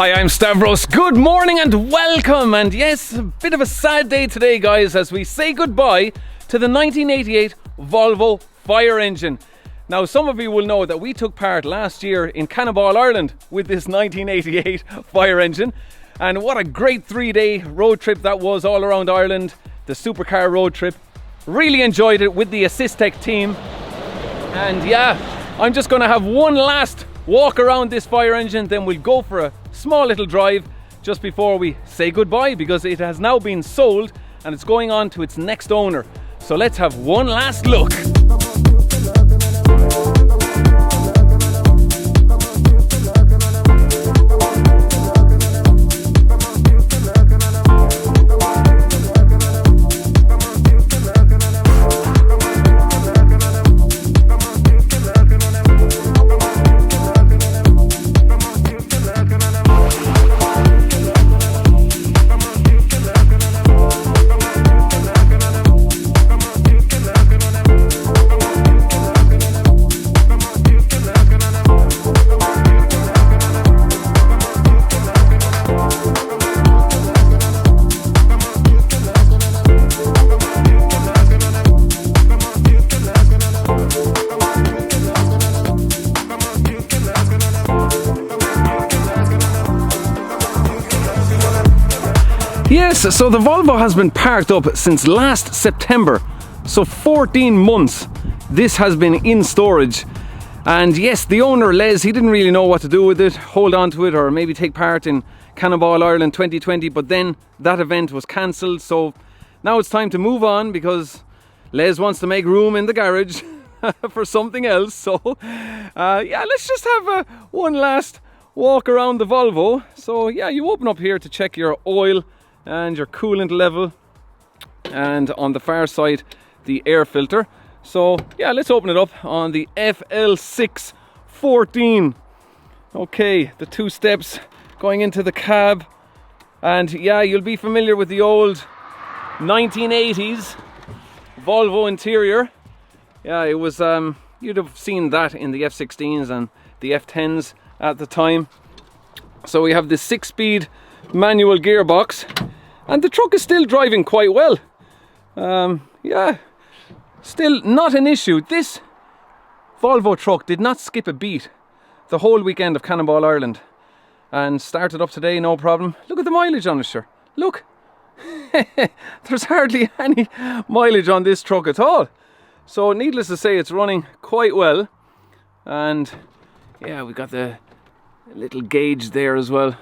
Hi, I'm Stavros. Good morning and welcome. And yes, a bit of a sad day today, guys, as we say goodbye to the 1988 Volvo Fire Engine. Now, some of you will know that we took part last year in Cannonball Ireland with this 1988 Fire Engine. And what a great 3-day road trip that was all around Ireland. The supercar road trip. Really enjoyed it with the Asystec team. And yeah, I'm just going to have one last walk around this fire engine, then we'll go for a small little drive just before we say goodbye, because it has now been sold and it's going on to its next owner. So let's have one last look. Yes, so the Volvo has been parked up since last September, so 14 months this has been in storage. And yes, the owner Les, he didn't really know what to do with it, hold on to it or maybe take part in Cannonball Ireland 2020, but then that event was cancelled, so now it's time to move on because Les wants to make room in the garage for something else. So yeah, let's just have one last walk around the Volvo. So yeah, you open up here to check your oil and your coolant level, and on the far side the air filter. So yeah, let's open it up on the FL6 14. Okay, the 2 steps going into the cab, and yeah, you'll be familiar with the old 1980s Volvo interior. Yeah, it was you'd have seen that in the F16s and the F10s at the time. So we have the 6-speed manual gearbox, and the truck is still driving quite well. Yeah, still not an issue. This Volvo truck did not skip a beat the whole weekend of Cannonball Ireland and started up today, no problem. Look at the mileage on it, sure. Look, there's hardly any mileage on this truck at all. So needless to say, it's running quite well. And yeah, we got the little gauge there as well.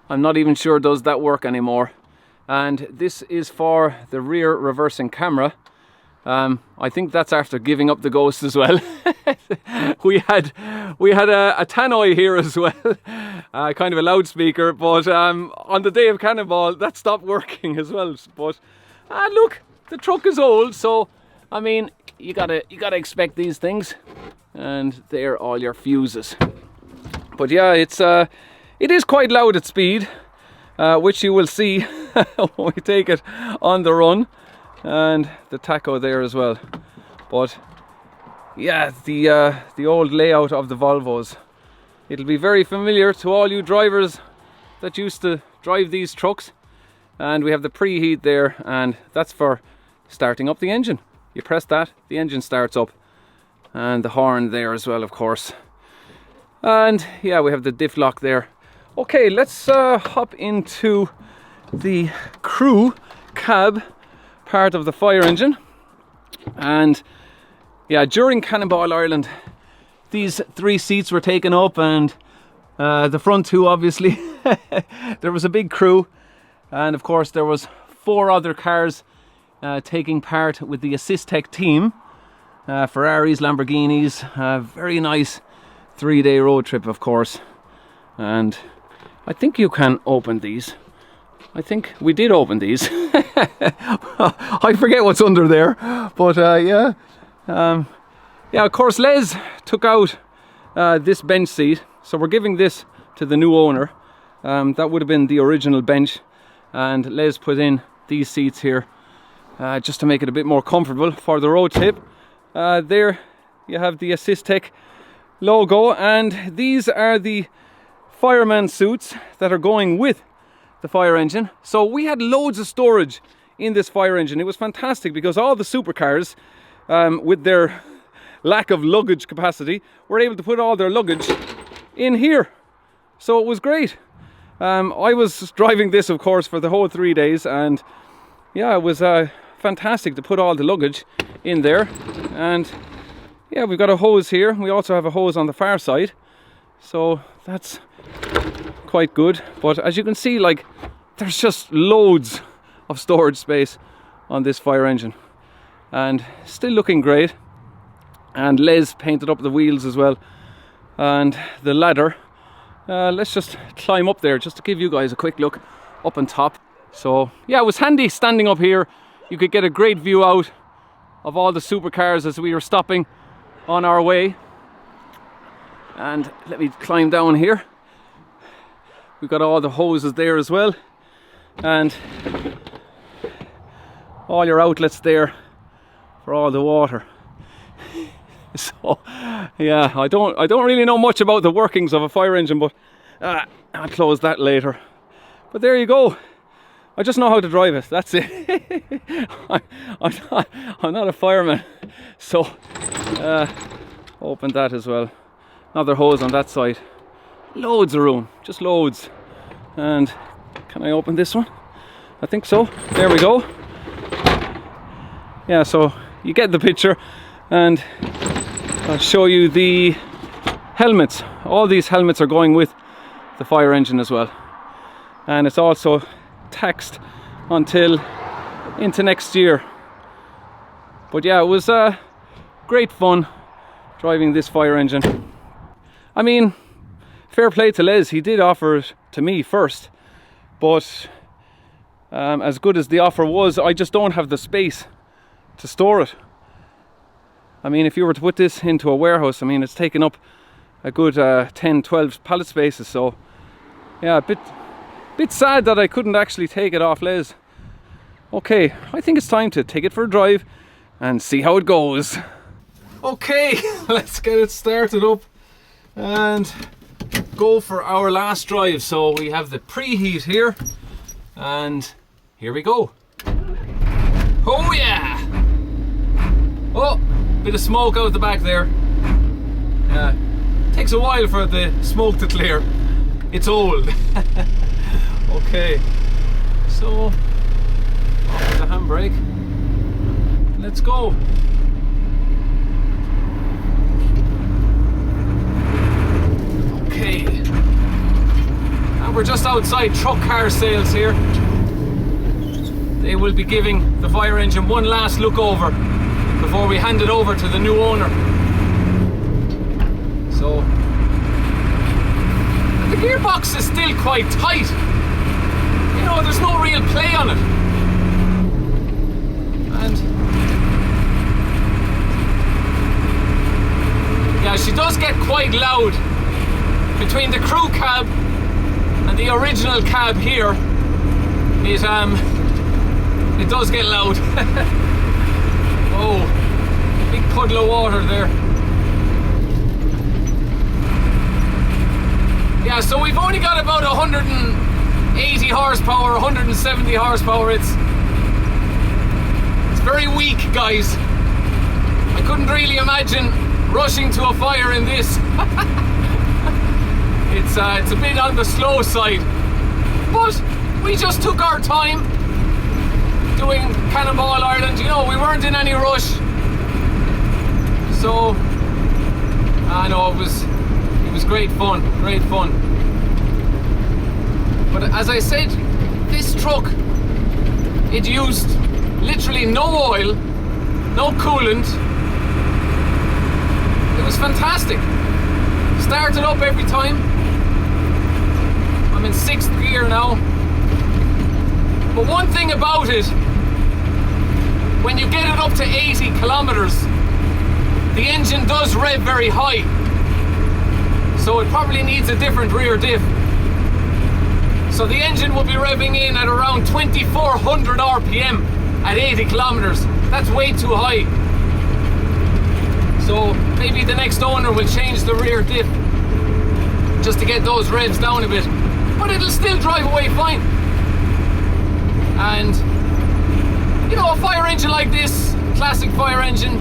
I'm not even sure does that work anymore. And this is for the rear reversing camera. I think that's after giving up the ghost as well. we had a tannoy here as well, kind of a loudspeaker, but on the day of Cannonball that stopped working as well. But look, the truck is old, so I mean you gotta expect these things, and they're all your fuses. But yeah, it is quite loud at speed, which you will see when we take it on the run, and the tacho there as well. But yeah, the old layout of the Volvos, it'll be very familiar to all you drivers that used to drive these trucks. And we have the preheat there, and that's for starting up the engine. You press that, the engine starts up, and the horn there as well, of course. And yeah, we have the diff lock there. Okay, let's hop into the crew cab part of the fire engine. And yeah, during Cannonball Ireland, these 3 seats were taken up, and the front 2 obviously. There was a big crew, and of course there was 4 other cars taking part with the Asystec team. Ferraris, Lamborghinis, very nice 3-day road trip, of course. And I think you can open these. I think we did open these. I forget what's under there, but yeah. Yeah, of course Les took out this bench seat, so we're giving this to the new owner. That would have been the original bench, and Les put in these seats here just to make it a bit more comfortable for the road trip. There you have the Asystec logo, and these are the fireman suits that are going with the fire engine. So we had loads of storage in this fire engine. It was fantastic because all the supercars, with their lack of luggage capacity, were able to put all their luggage in here. So it was great. I was driving this, of course, for the whole 3 days, and yeah, it was fantastic to put all the luggage in there. And yeah, we've got a hose here. We also have a hose on the far side, so that's quite good. But as you can see, like, there's just loads of storage space on this fire engine, and still looking great. And Les painted up the wheels as well, and the ladder. Let's just climb up there just to give you guys a quick look up on top. So yeah, it was handy standing up here. You could get a great view out of all the supercars as we were stopping on our way. And let me climb down here. We've got all the hoses there as well, and all your outlets there for all the water. So yeah, I don't really know much about the workings of a fire engine, but I'll close that later. But there you go. I just know how to drive it, that's it. I'm not a fireman. So open that as well. Another hose on that side. Loads of room, just loads. And can I open this one? I think so. There we go. Yeah, so you get the picture, and I'll show you the helmets. All these helmets are going with the fire engine as well, and it's also taxed until into next year. But yeah, it was great fun driving this fire engine. I mean, fair play to Les, he did offer it to me first, but as good as the offer was, I just don't have the space to store it. I mean, if you were to put this into a warehouse, I mean, it's taken up a good 10-12 pallet spaces. So yeah, a bit sad that I couldn't actually take it off Les. Okay, I think it's time to take it for a drive and see how it goes. Okay, let's get it started up and go for our last drive. So we have the preheat here, and here we go. Oh yeah! Oh, bit of smoke out the back there. Takes a while for the smoke to clear. It's old. Okay, so off with the handbrake. Let's go. Okay, and we're just outside truck car sales here. They will be giving the fire engine one last look over before we hand it over to the new owner. So the gearbox is still quite tight. You know, there's no real play on it. And yeah, she does get quite loud. Between the crew cab and the original cab here, it does get loud. Oh, big puddle of water there. Yeah, so we've only got about 180 horsepower, 170 horsepower. It's very weak, guys. I couldn't really imagine rushing to a fire in this. It's a bit on the slow side, but we just took our time doing Cannonball Ireland. You know, we weren't in any rush, so I know it was great fun, great fun. But as I said, this truck, it used literally no oil, no coolant. It was fantastic. Started up every time. I'm in 6th gear now. But one thing about it, when you get it up to 80 kilometers, the engine does rev very high. So it probably needs a different rear diff. So the engine will be revving in at around 2400 RPM at 80 kilometers. That's way too high. So maybe the next owner will change the rear diff. just to get those revs down a bit, but it'll still drive away fine. And you know, a fire engine like this, classic fire engine,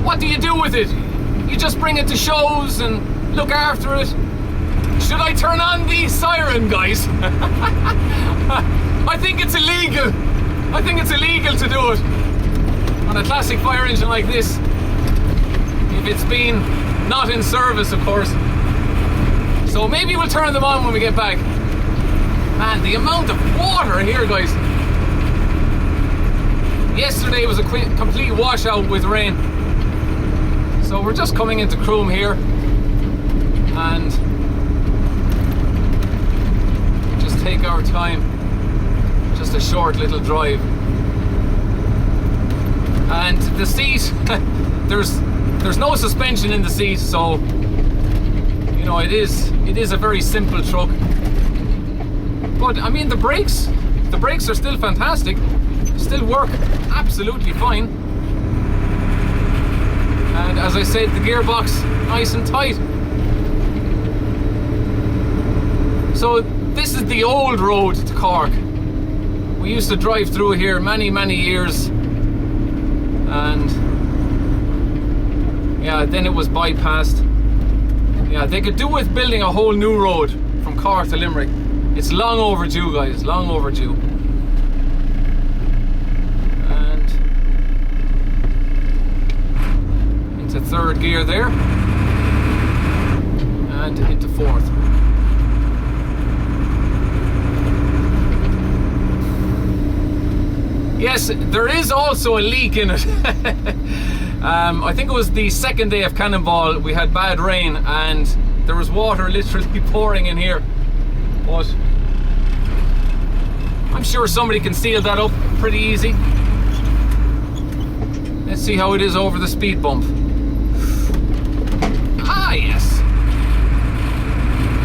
what do you do with it? You just bring it to shows and look after it. Should I turn on the siren, guys? I think it's illegal. I think it's illegal to do it on a classic fire engine like this, if it's been not in service, of course. So maybe we'll turn them on when we get back. Man, the amount of water here, guys. Yesterday was a complete washout with rain. So we're just coming into Croom here and just take our time. Just a short little drive. And the seat, there's no suspension in the seat, so you know, it is a very simple truck. But I mean, the brakes are still fantastic, still work absolutely fine. And as I said, the gearbox nice and tight. So this is the old road to Cork. We used to drive through here many years, and yeah, then it was bypassed. Yeah, they could do with building a whole new road from Cork to Limerick. It's long overdue, guys, long overdue. And into third gear there, and into fourth. Yes, there is also a leak in it. I think it was the second day of Cannonball. We had bad rain and there was water literally pouring in here. But I'm sure somebody can seal that up pretty easy. Let's see how it is over the speed bump. Ah, yes.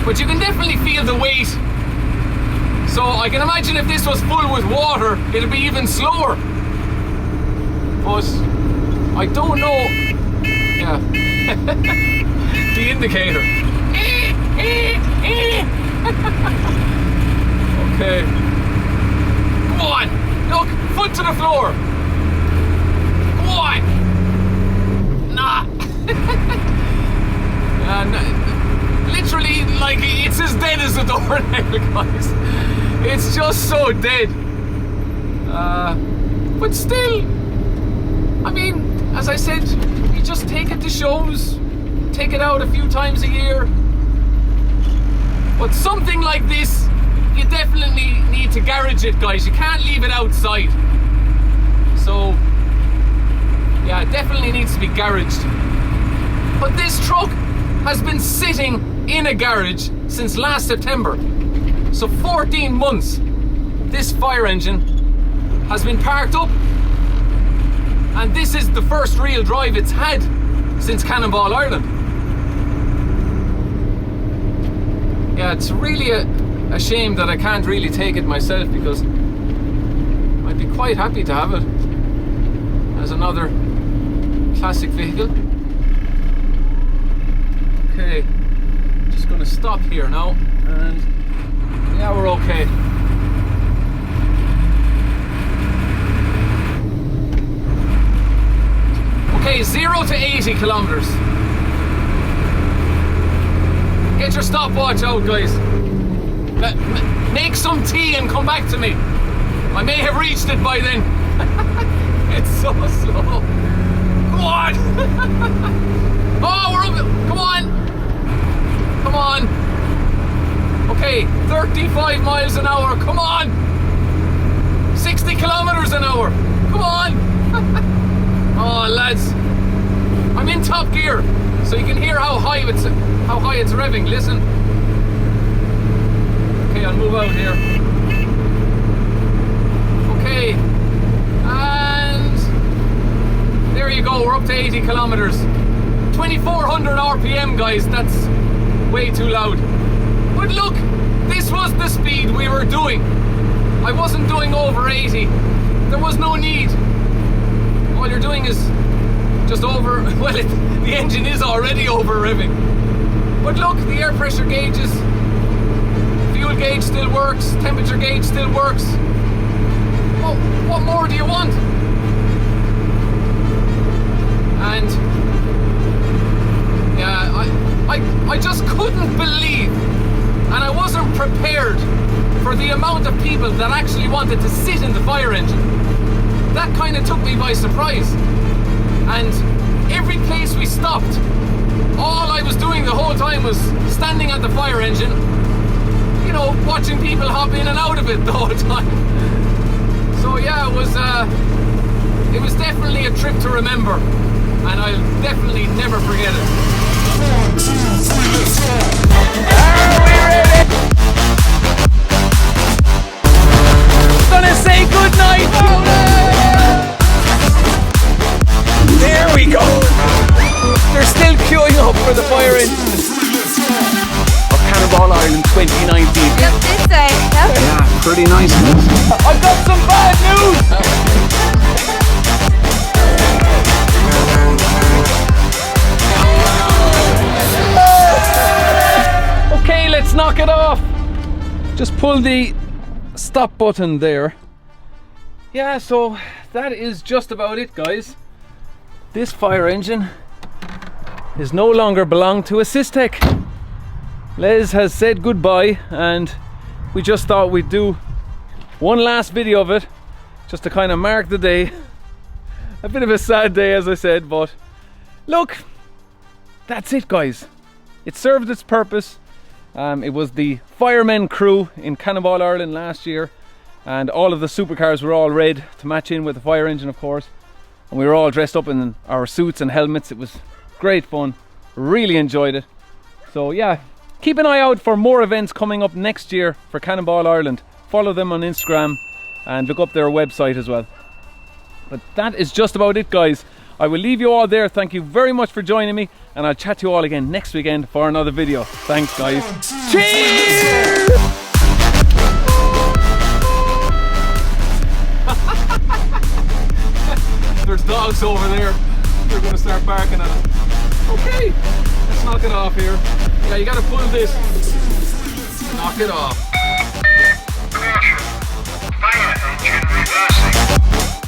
But you can definitely feel the weight. So I can imagine if this was full with water, it'd be even slower. But I don't know. Yeah. The indicator. Okay. Come on. Look, foot to the floor. Come on. Nah. And literally, like, it's as dead as a doornail, guys. It's just so dead. But still, I mean, as I said, you just take it to shows, take it out a few times a year. But something like this, you definitely need to garage it, guys. You can't leave it outside. So, yeah, it definitely needs to be garaged. But this truck has been sitting in a garage since last September. So 14 months this fire engine has been parked up, and this is the first real drive it's had since Cannonball Ireland. Yeah, it's really a shame that I can't really take it myself, because I'd be quite happy to have it as another classic vehicle. Okay, just gonna stop here now, and yeah, we're okay. Okay, 0 to 80 kilometers. Get your stopwatch out, guys. Make some tea and come back to me. I may have reached it by then. It's so slow. Come on. Oh, we're up. Come on. Come on. Okay, 35 miles an hour. Come on. 60 kilometers an hour. Come on. Oh, lads. I'm in top gear, so you can hear how high it's revving. Listen. Okay, I'll move out here. Okay. And there you go. We're up to 80 kilometers. 2400 RPM, guys. That's way too loud. But look, this was the speed we were doing. I wasn't doing over 80. There was no need. All you're doing is just over, well, the engine is already over revving. But But look, the air pressure gauges, fuel gauge still works, temperature gauge still works. Well, what more do you want? And yeah, I just couldn't believe, and I wasn't prepared for the amount of people that actually wanted to sit in the fire engine. That kind of took me by surprise. And every place we stopped, all I was doing the whole time was standing at the fire engine, you know, watching people hop in and out of it the whole time. So yeah, it was definitely a trip to remember, and I'll definitely never forget it. 1, 2, 3, let's go. Are we ready? Gonna say goodnight. There we go. They're still queuing up for the fire engine of Cannonball Ireland 2019. Yep, this way. Yep. Yeah, pretty nice. I've got some bad news. Okay, let's knock it off. Just pull the stop button there. Yeah, so that is just about it, guys. This fire engine is no longer belong to Asystec. Les has said goodbye, and we just thought we'd do one last video of it just to kind of mark the day. A bit of a sad day, as I said, but look, that's it, guys. It served its purpose. It was the firemen crew in Cannonball Ireland last year, and all of the supercars were all red to match in with the fire engine, of course, and we were all dressed up in our suits and helmets. It was great fun, really enjoyed it. So yeah, keep an eye out for more events coming up next year for Cannonball Ireland. Follow them on Instagram and look up their website as well. But that is just about it, guys. I will leave you all there. Thank you very much for joining me, and I'll chat to you all again next weekend for another video. Thanks, guys. Cheers! There's dogs over there. They're going to start barking at us. Okay, let's knock it off here. Yeah, you got to pull this. Knock it off. Caution. Fire engine reversing.